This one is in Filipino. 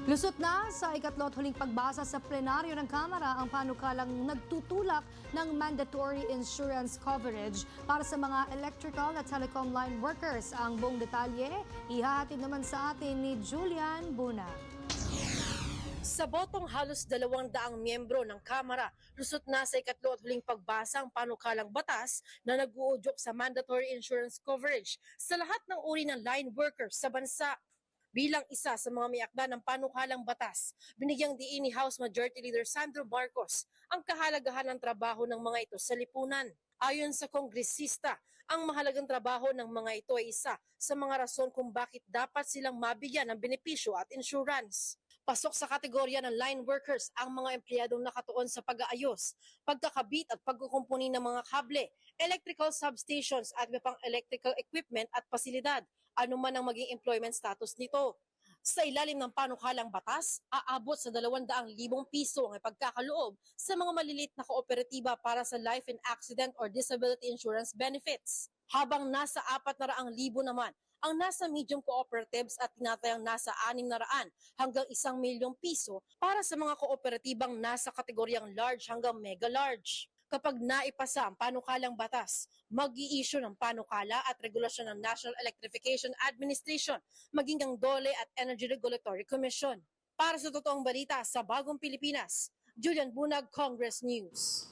Lusot na sa ikatlo at huling pagbasa sa plenaryo ng Kamara ang panukalang nagtutulak ng mandatory insurance coverage para sa mga electrical at telecom line workers. Ang buong detalye, ihahatid naman sa atin ni Julian Buna. Sa botong halos 200 miyembro ng Kamara, lusot na sa ikatlo at huling pagbasa ang panukalang batas na nag-uudyok sa mandatory insurance coverage sa lahat ng uri ng line workers sa bansa. Bilang isa sa mga may akda ng panukalang batas, binigyang diin ni House Majority Leader Sandro Marcos ang kahalagahan ng trabaho ng mga ito sa lipunan. Ayon sa kongresista, ang mahalagang trabaho ng mga ito ay isa sa mga rason kung bakit dapat silang mabigyan ng benepisyo at insurance. Pasok sa kategorya ng line workers ang mga empleyadong nakatuon sa pag-aayos, pagkakabit at pagkukumpuni ng mga kable, electrical substations at iba pang electrical equipment at pasilidad, anuman ang maging employment status nito. Sa ilalim ng panukalang batas, aabot sa 200,000 piso ang ipagkakaloob sa mga maliliit na kooperatiba para sa life and accident or disability insurance benefits. Habang nasa 400,000 naman ang nasa medium cooperatives at tinatayang nasa 600 hanggang 1 milyong piso para sa mga kooperatibang nasa kategoryang large hanggang mega large. Kapag naipasa ang panukalang batas, mag-i-issue ng panukala at regulasyon ng National Electrification Administration, maging ang DOLE at Energy Regulatory Commission. Para sa totoong balita sa Bagong Pilipinas, Julian Bunag, Congress News.